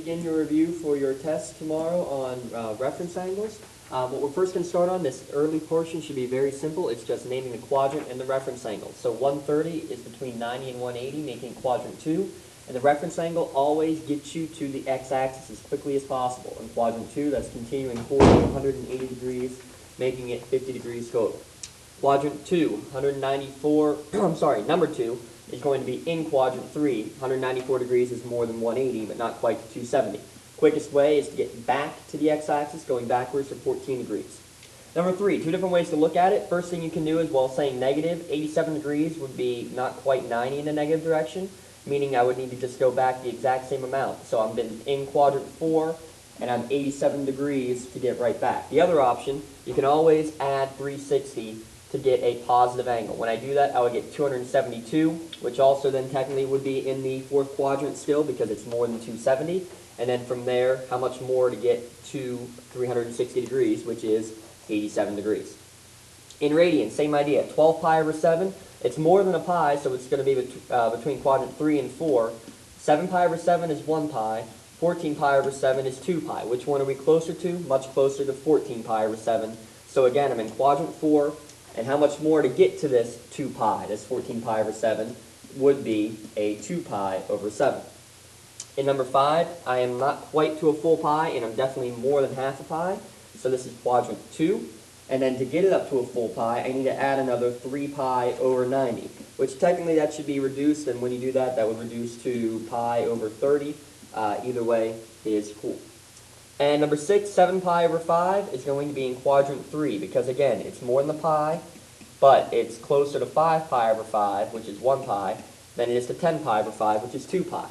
Begin your review for your test tomorrow on reference angles. What we're first going to start on, this early portion should be very simple. It's just naming the quadrant and the reference angle. So 130 is between 90 and 180, making quadrant 2. And the reference angle always gets you to the x-axis as quickly as possible. In quadrant 2, that's continuing forward 180 degrees, making it 50 degrees total. Quadrant 2, 194, I'm sorry, number 2, is going to be in quadrant 3. 194 degrees is more than 180, but not quite 270. Quickest way is to get back to the x-axis, going backwards for 14 degrees. Number 3, two different ways to look at it. First thing you can do is, while saying negative, 87 degrees would be not quite 90 in the negative direction, meaning I would need to just go back the exact same amount. So I'm in quadrant 4, and I'm 87 degrees to get right back. The other option, you can always add 360 to get a positive angle. When I do that, I would get 272, which also then technically would be in the fourth quadrant still because it's more than 270. And then from there, how much more to get to 360 degrees, which is 87 degrees. In radians, same idea. 12 pi over 7, it's more than a pi, so it's going to be between quadrant 3 and 4. 7 pi over 7 is 1 pi. 14 pi over 7 is 2 pi. Which one are we closer to? Much closer to 14 pi over 7. So again, I'm in quadrant 4. And how much more to get to this 2 pi, this 14 pi over 7, would be a 2 pi over 7. In number 5, I am not quite to a full pi, and I'm definitely more than half a pi. So this is quadrant 2. And then to get it up to a full pi, I need to add another 3 pi over 90, which technically that should be reduced, and when you do that, that would reduce to pi over 30. Either way is cool. And number 6, 7 pi over 5 is going to be in quadrant 3 because, again, it's more than the pi, but it's closer to 5 pi over 5, which is 1 pi, than it is to 10 pi over 5, which is 2 pi.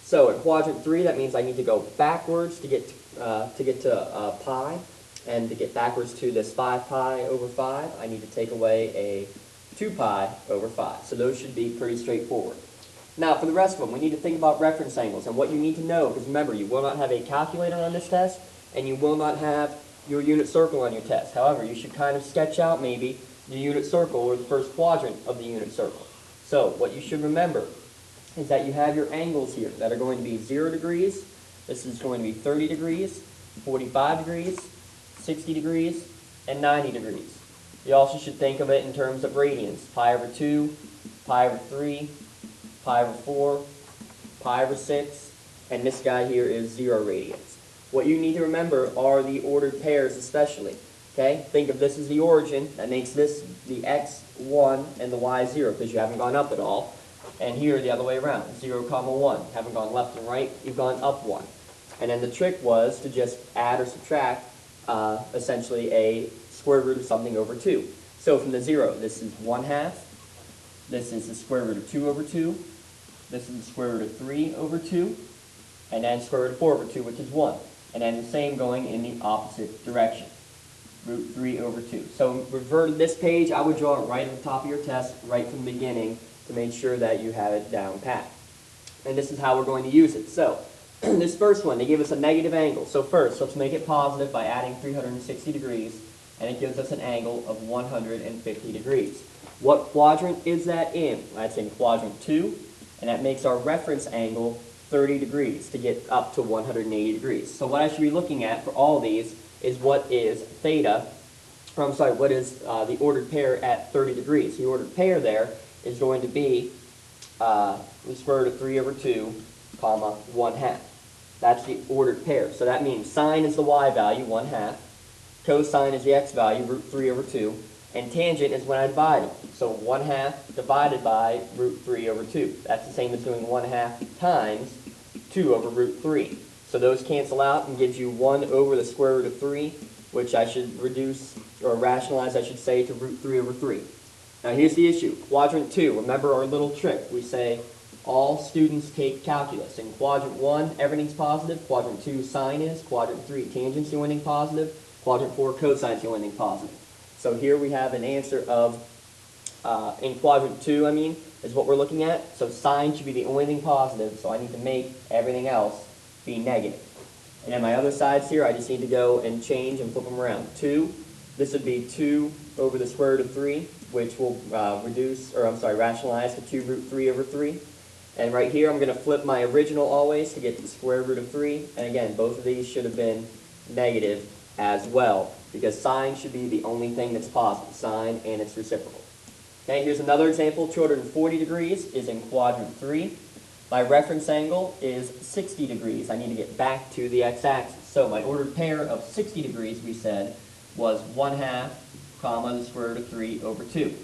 So in quadrant 3, that means I need to go backwards to get to pi, and to get backwards to this 5 pi over 5, I need to take away a 2 pi over 5. So those should be pretty straightforward. Now, for the rest of them, we need to think about reference angles and what you need to know, because remember, you will not have a calculator on this test, and you will not have your unit circle on your test. However, you should kind of sketch out maybe the unit circle or the first quadrant of the unit circle. So, what you should remember is that you have your angles here that are going to be 0 degrees, this is going to be 30 degrees, 45 degrees, 60 degrees, and 90 degrees. You also should think of it in terms of radians, pi over 2, pi over 3, pi over 4, pi over 6, and this guy here is 0 radians. What you need to remember are the ordered pairs especially. Okay? Think of this as the origin. That makes this the x1 and the y0 because you haven't gone up at all. And here the other way around, 0, 1. You haven't gone left and right, you've gone up 1. And then the trick was to just add or subtract essentially a square root of something over 2. So from the 0, this is 1/2. This is the square root of 2 over 2. This is the square root of 3 over 2. And then square root of 4 over 2, which is 1. And then the same going in the opposite direction. Root 3 over 2. So reverted this page, I would draw it right at the top of your test, right from the beginning, to make sure that you have it down pat. And this is how we're going to use it. So, this first one, they give us a negative angle. So first, let's make it positive by adding 360 degrees, and it gives us an angle of 150 degrees. What quadrant is that in? That's in quadrant 2, and that makes our reference angle 30 degrees to get up to 180 degrees. So what I should be looking at for all of these is what is theta, or I'm sorry, what is the ordered pair at 30 degrees. The ordered pair there is going to be the square root of 3 over 2, comma, 1/2. That's the ordered pair. So that means sine is the y value, 1/2. Cosine is the x value, root 3 over 2. And tangent is when I divide them. So 1/2 divided by root 3 over 2. That's the same as doing 1/2 times 2 over root 3. So those cancel out and gives you 1 over the square root of 3, which I should reduce, or rationalize, I should say, to root 3 over 3. Now here's the issue. Quadrant 2, remember our little trick. We say all students take calculus. In quadrant 1, everything's positive. Quadrant 2, sine is. Quadrant 3, tangent's the only thing positive. Quadrant 4, cosine's the only thing positive. So here we have an answer of, in quadrant 2, is what we're looking at. So sine should be the only thing positive, so I need to make everything else be negative. And then my other sides here, I just need to go and change and flip them around. 2, this would be 2 over the square root of 3, which will rationalize to 2 root 3 over 3. And right here, I'm going to flip my original always to get the square root of 3. And again, both of these should have been negative as well, because sine should be the only thing that's positive, sine and its reciprocal. Okay, here's another example. 240 degrees is in quadrant 3. My reference angle is 60 degrees. I need to get back to the x-axis. So my ordered pair of 60 degrees, we said, was 1/2, comma, the square root of 3 over 2.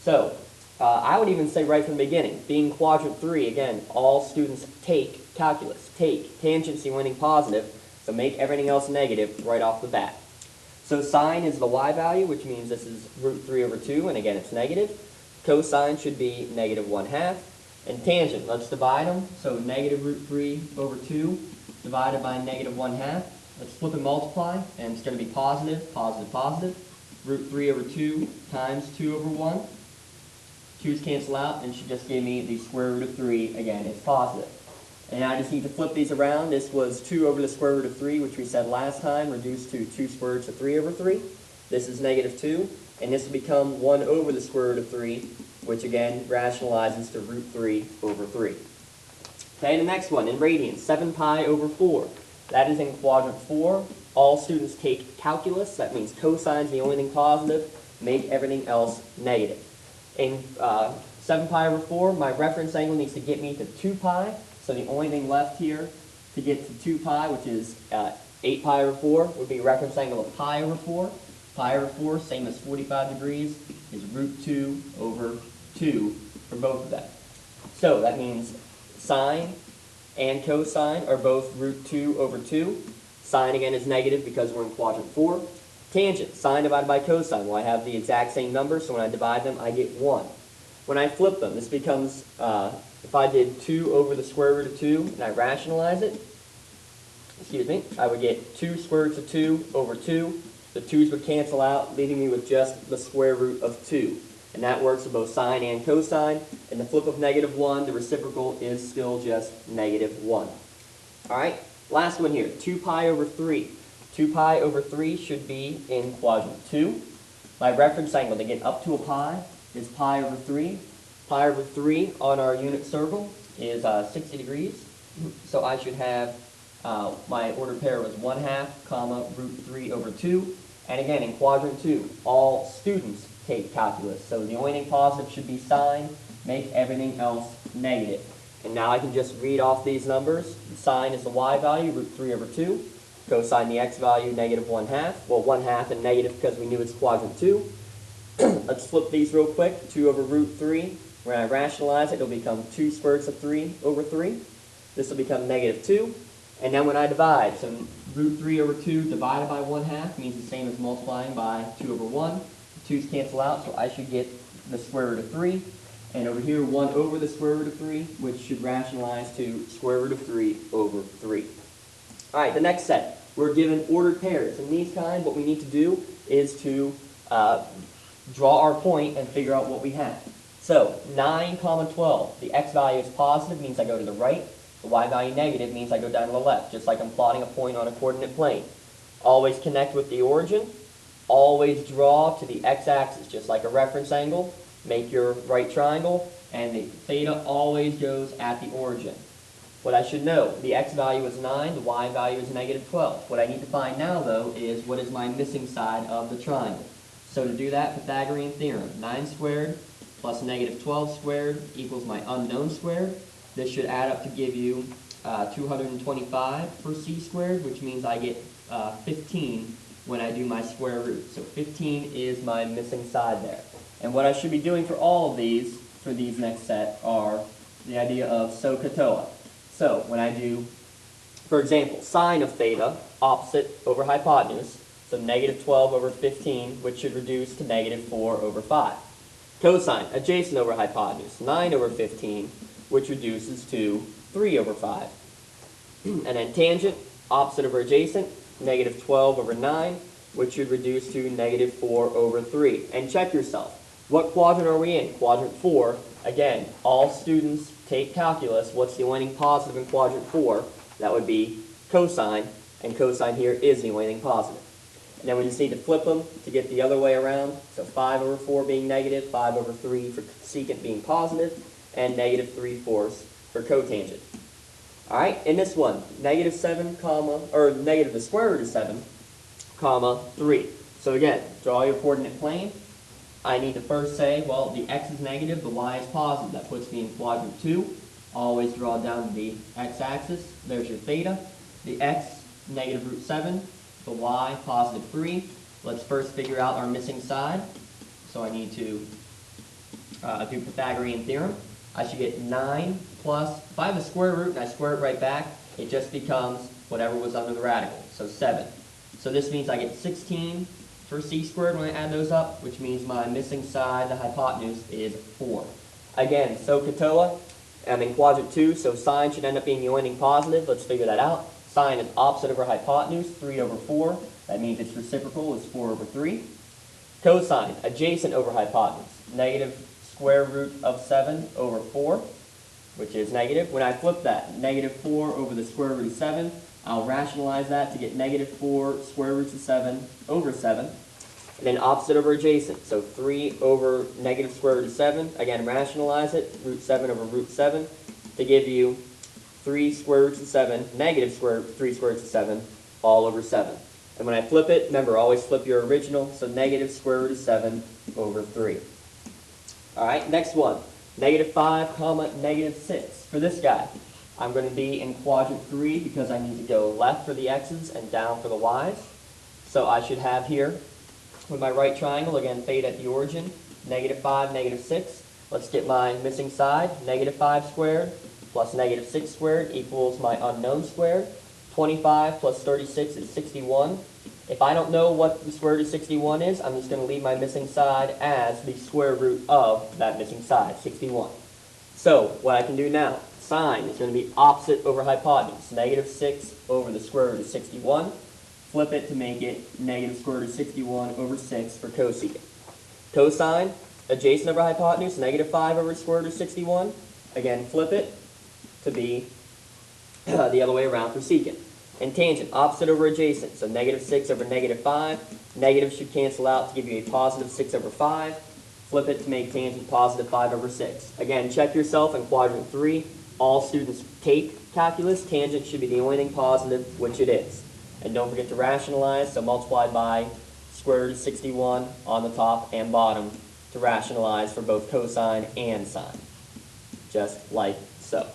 So I would even say right from the beginning, being quadrant 3, again, all students take calculus, take tangency winning positive, so make everything else negative right off the bat. So sine is the y value, which means this is root 3 over 2, and again, it's negative. Cosine should be negative 1/2. And tangent, let's divide them. So negative root 3 over 2 divided by negative 1/2. Let's flip and multiply, and it's going to be positive, positive, positive. Root 3 over 2 times 2 over 1. 2's cancel out, and should just give me the square root of 3. Again, it's positive. And I just need to flip these around. This was 2 over the square root of 3, which we said last time, reduced to 2 square roots of 3 over 3. This is negative 2, and this will become 1 over the square root of 3, which again rationalizes to root 3 over 3. Okay, the next one, in radians, 7 pi over 4. That is in quadrant 4. All students take calculus. That means cosine's the only thing positive. Make everything else negative. In 7 pi over 4, my reference angle needs to get me to 2 pi. So the only thing left here to get to 2 pi, which is 8 pi over 4, would be reference angle of pi over 4. Pi over 4, same as 45 degrees, is root 2 over 2 for both of them. So that means sine and cosine are both root 2 over 2. Sine again is negative because we're in quadrant 4. Tangent, sine divided by cosine. Well, I have the exact same number, so when I divide them, I get 1. When I flip them, this becomes, if I did 2 over the square root of 2 and I rationalize it, I would get 2 square roots of 2 over 2. The 2's would cancel out, leaving me with just the square root of 2. And that works for both sine and cosine. And the flip of negative 1, the reciprocal is still just negative 1. All right, last one here, 2 pi over 3. 2 pi over 3 should be in quadrant 2. My reference angle to get up to a pi is pi over 3. Pi over 3 on our unit circle is 60 degrees. So I should have my ordered pair was 1/2, comma, root 3 over 2. And again, in quadrant 2, all students take calculus. So the only thing positive should be sine. Make everything else negative. And now I can just read off these numbers. Sine is the y value, root 3 over 2. Cosine the x value, negative 1/2. Well, 1/2 and negative because we knew it's quadrant 2. Let's flip these real quick. 2 over root 3. When I rationalize it, it'll become 2 square roots of 3 over 3. This will become negative 2. And then when I divide, so root 3 over 2 divided by 1/2 means the same as multiplying by 2 over 1. The 2's cancel out, so I should get the square root of 3. And over here, 1 over the square root of 3, which should rationalize to square root of 3 over 3. All right, the next set. We're given ordered pairs. In these kind, what we need to do is to draw our point and figure out what we have. So 9, 12. The x value is positive, means I go to the right. The y value negative means I go down to the left, just like I'm plotting a point on a coordinate plane. Always connect with the origin. Always draw to the x-axis, just like a reference angle. Make your right triangle, and the theta always goes at the origin. What I should know, the x value is 9, the y value is negative 12. What I need to find now, though, is what is my missing side of the triangle. So to do that, Pythagorean Theorem, 9 squared plus negative 12 squared equals my unknown squared. This should add up to give you 225 for c squared, which means I get 15 when I do my square root. So 15 is my missing side there. And what I should be doing for all of these, for these next set, are the idea of Sohcahtoa. So when I do, for example, sine of theta, opposite over hypotenuse, so negative 12 over 15, which should reduce to negative 4 over 5. Cosine, adjacent over hypotenuse, 9 over 15, which reduces to 3 over 5. And then tangent, opposite over adjacent, negative 12 over 9, which should reduce to negative 4 over 3. And check yourself. What quadrant are we in? Quadrant 4. Again, all students take calculus. What's the only thing positive in quadrant 4? That would be cosine, and cosine here is the only thing positive. And then we just need to flip them to get the other way around. So 5 over 4 being negative, 5 over 3 for secant being positive, and negative 3/4 for cotangent. All right, in this one, negative 7, comma, or negative the square root of 7, comma, 3. So again, draw your coordinate plane. I need to first say, well, the x is negative, the y is positive. That puts me in quadrant 2. Always draw down the x-axis. There's your theta. The x, negative root 7. The y, positive 3. Let's first figure out our missing side. So I need to do Pythagorean Theorem. I should get 9 plus, if I have a square root and I square it right back, it just becomes whatever was under the radical, so 7. So this means I get 16 for c squared when I add those up, which means my missing side, the hypotenuse, is 4. Again, Sohcahtoa, I'm in quadrant 2, so sine should end up being unending positive. Let's figure that out. Sine is opposite over hypotenuse, 3 over 4. That means its reciprocal is 4 over 3. Cosine, adjacent over hypotenuse, negative square root of 7 over 4, which is negative. When I flip that, negative 4 over the square root of 7, I'll rationalize that to get negative 4 square roots of 7 over 7. And then opposite over adjacent, so 3 over negative square root of 7. Again, rationalize it, root 7 over root 7, to give you 3 square roots of 7, negative 3 square roots of 7, all over 7. And when I flip it, remember, always flip your original, so negative square root of 7 over 3. All right, next one, negative 5, comma, negative 6. For this guy, I'm going to be in quadrant 3 because I need to go left for the x's and down for the y's. So I should have here, with my right triangle, again, theta at the origin, negative 5, negative 6. Let's get my missing side, negative 5 squared plus negative 6 squared equals my unknown squared. 25 plus 36 is 61. If I don't know what the square root of 61 is, I'm just going to leave my missing side as the square root of that missing side, 61. So what I can do now, sine is going to be opposite over hypotenuse, negative 6 over the square root of 61. Flip it to make it negative square root of 61 over 6 for cosecant. Cosine, adjacent over hypotenuse, negative 5 over the square root of 61. Again, flip it to be the other way around for secant. And tangent, opposite over adjacent, so negative 6 over negative 5. Negative should cancel out to give you a positive 6 over 5. Flip it to make tangent positive 5 over 6. Again, check yourself in quadrant 3. All students take calculus. Tangent should be the only thing positive, which it is. And don't forget to rationalize, so multiply by square root of 61 on the top and bottom to rationalize for both cosine and sine. Just like so.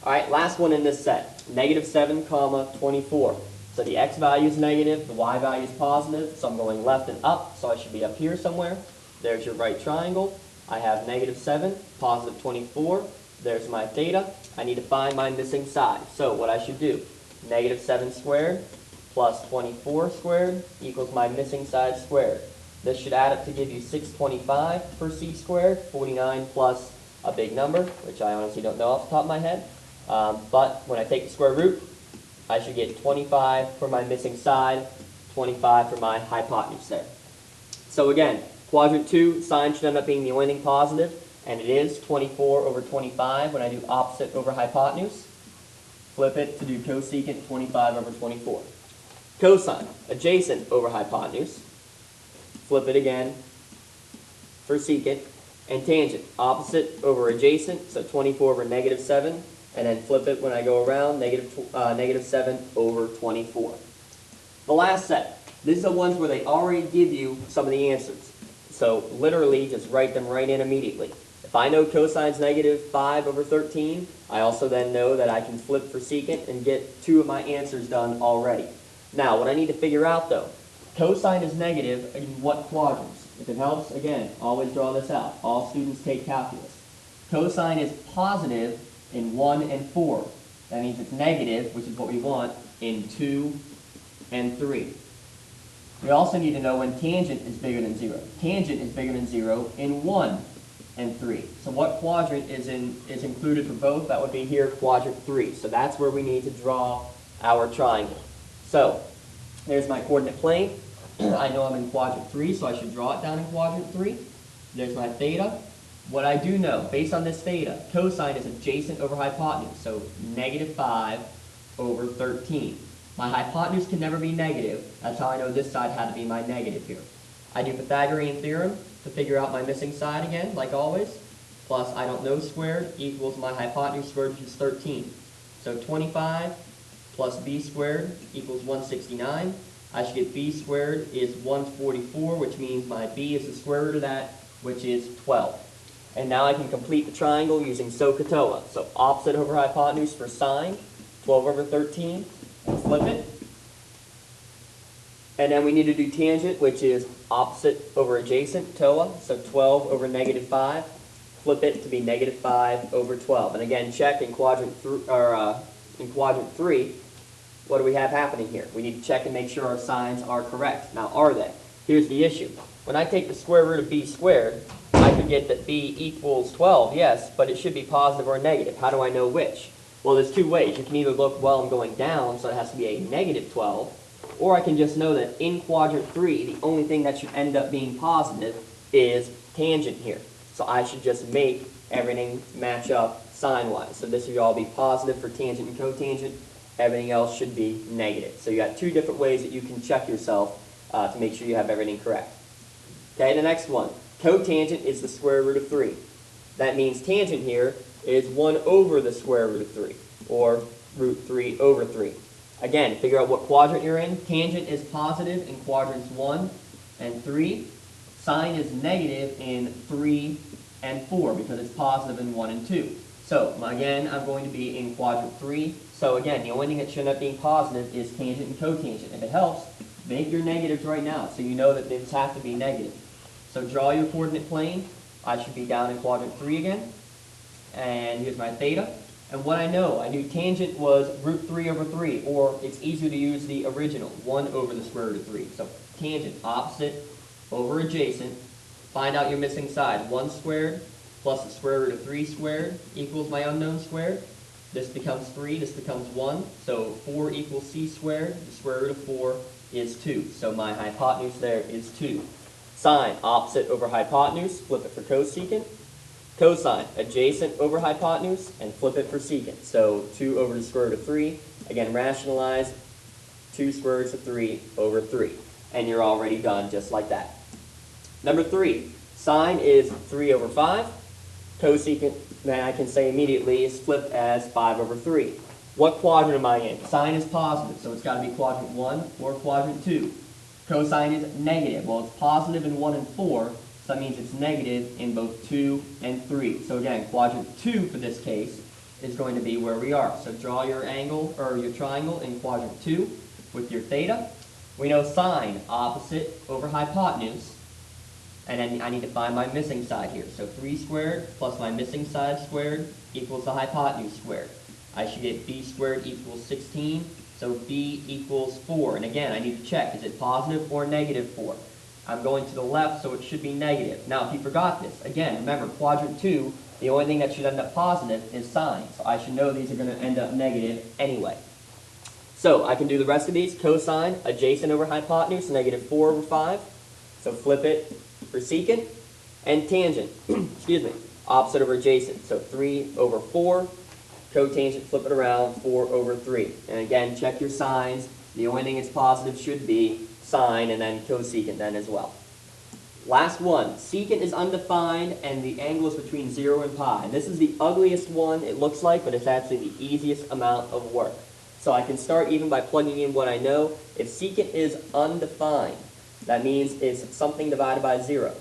All right, last one in this set, negative 7, comma, 24. So the x value is negative, the y value is positive, so I'm going left and up, so I should be up here somewhere. There's your right triangle. I have negative 7, positive 24. There's my theta. I need to find my missing side. So what I should do, negative 7 squared plus 24 squared equals my missing side squared. This should add up to give you 625 for c squared, 49 plus a big number, which I honestly don't know off the top of my head. But when I take the square root, I should get 25 for my missing side, 25 for my hypotenuse there. So again, quadrant 2, sine should end up being the only thing positive, and it is 24 over 25 when I do opposite over hypotenuse. Flip it to do cosecant 25 over 24. Cosine, adjacent over hypotenuse. Flip it again for secant. And tangent, opposite over adjacent, so 24 over negative 7. And then flip it when I go around, negative 7 over 24. The last set, these are the ones where they already give you some of the answers. So literally just write them right in immediately. If I know cosine's negative 5 over 13, I also then know that I can flip for secant and get 2 of my answers done already. Now, what I need to figure out though, cosine is negative in what quadrants? If it helps, again, always draw this out. All students take calculus. Cosine is positive in 1 and 4. That means it's negative, which is what we want, in 2 and 3. We also need to know when tangent is bigger than 0. Tangent is bigger than 0 in 1 and 3. So what quadrant is included for both? That would be here, quadrant 3. So that's where we need to draw our triangle. So there's my coordinate plane. I know I'm in quadrant 3, so I should draw it down in quadrant 3. There's my theta. What I do know, based on this theta, cosine is adjacent over hypotenuse, so negative 5 over 13. My hypotenuse can never be negative. That's how I know this side had to be my negative here. I do Pythagorean Theorem to figure out my missing side again, like always. plus I don't know squared equals my hypotenuse squared, which is 13. So 25 plus b squared equals 169. I should get b squared is 144, which means my b is the square root of that, which is 12. And now I can complete the triangle using Sohcahtoa. So opposite over hypotenuse for sine, 12 over 13, and flip it. And then we need to do tangent, which is opposite over adjacent, toa, so 12 over negative 5. Flip it to be negative 5 over 12. And again, check in quadrant 3, what do we have happening here? We need to check and make sure our signs are correct. Now, are they? Here's the issue. When I take the square root of b squared, I could get that b equals 12, yes, but it should be positive or negative. How do I know which? Well, there's two ways. You can either look, well, I'm going down, so it has to be a negative 12, or I can just know that in quadrant 3, the only thing that should end up being positive is tangent here. So I should just make everything match up sign-wise. So this should all be positive for tangent and cotangent. Everything else should be negative. So you got two different ways that you can check yourself to make sure you have everything correct. Okay, the next one. Cotangent is the square root of 3. That means tangent here is 1 over the square root of 3, or root 3 over 3. Again, figure out what quadrant you're in. Tangent is positive in quadrants 1 and 3. Sine is negative in 3 and 4 because it's positive in 1 and 2. So, again, I'm going to be in quadrant 3. So, again, the only thing that should end up being positive is tangent and cotangent. If it helps, make your negatives right now so you know that these have to be negative. So, draw your coordinate plane. I should be down in quadrant 3 again. And here's my theta. And what I know, I knew tangent was root 3 over 3, or it's easier to use the original, 1 over the square root of 3. So, tangent, opposite over adjacent. Find out your missing side. 1 squared plus the square root of 3 squared equals my unknown squared. This becomes 3, this becomes 1. So 4 equals c squared. The square root of 4 is 2. So my hypotenuse there is 2. Sine, opposite over hypotenuse. Flip it for cosecant. Cosine, adjacent over hypotenuse, and flip it for secant. So 2 over the square root of 3. Again, rationalize 2 square roots of 3 over 3. And you're already done just like that. Number 3, sine is 3 over 5. Cosecant, then I can say immediately, is flipped as 5 over 3. What quadrant am I in? Sine is positive, so it's got to be quadrant 1 or quadrant 2. Cosine is negative. Well, it's positive in 1 and 4, so that means it's negative in both 2 and 3. So again, quadrant 2 for this case is going to be where we are. So draw your angle, or your triangle in quadrant 2 with your theta. We know sine, opposite over hypotenuse. And then I need to find my missing side here. So 3 squared plus my missing side squared equals the hypotenuse squared. I should get b squared equals 16. So b equals 4. And again, I need to check, is it positive or negative 4? I'm going to the left, so it should be negative. Now, if you forgot this, again, remember, quadrant 2, the only thing that should end up positive is sine. So I should know these are going to end up negative anyway. So I can do the rest of these. Cosine, adjacent over hypotenuse, negative 4 over 5. So flip it for secant. And tangent, excuse me, opposite over adjacent. So 3 over 4. Cotangent, flip it around, 4 over 3. And again, check your signs. The only thing that's positive should be sine, and then cosecant then as well. Last one, secant is undefined, and the angle is between 0 and pi. And this is the ugliest one, it looks like, but it's actually the easiest amount of work. So I can start even by plugging in what I know. If secant is undefined, that means it's something divided by 0.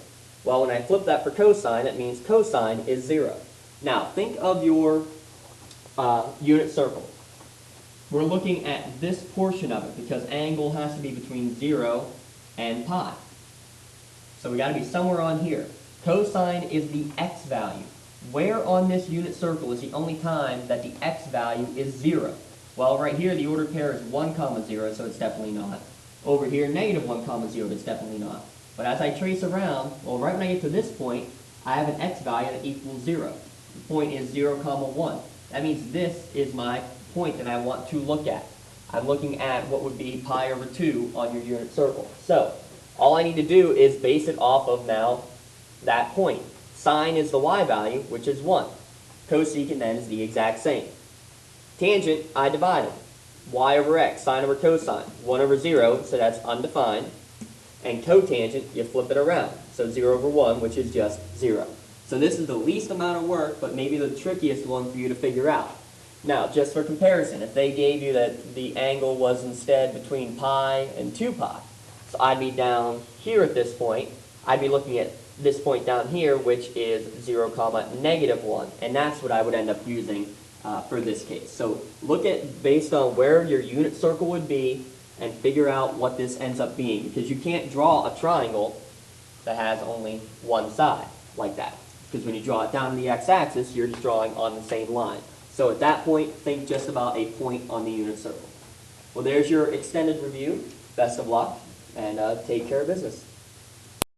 Well, when I flip that for cosine, that means cosine is 0. Now, think of your unit circle. We're looking at this portion of it because angle has to be between 0 and pi. So we got to be somewhere on here. Cosine is the x value. Where on this unit circle is the only time that the x value is 0? Well, right here the ordered pair is 1, 0, so it's definitely not. Over here, negative 1, 0, it's definitely not. But as I trace around, well, right when I get to this point, I have an x value that equals 0. The point is 0, 1. That means this is my point that I want to look at. I'm looking at what would be pi over 2 on your unit circle. So, all I need to do is base it off of now that point. Sine is the y value, which is 1. Cosecant then is the exact same. Tangent, I divided. Y over x, sine over cosine. 1 over 0, so that's undefined. And cotangent, you flip it around. So 0 over 1, which is just 0. So this is the least amount of work, but maybe the trickiest one for you to figure out. Now, just for comparison, if they gave you that the angle was instead between pi and 2 pi, so I'd be down here at this point, I'd be looking at this point down here, which is 0, -1, and that's what I would end up using for this case. So look at, based on where your unit circle would be, and figure out what this ends up being, because you can't draw a triangle that has only one side like that, because when you draw it down the x-axis, you're just drawing on the same line. So at that point, think just about a point on the unit circle. Well, there's your extended review. Best of luck, and take care of business.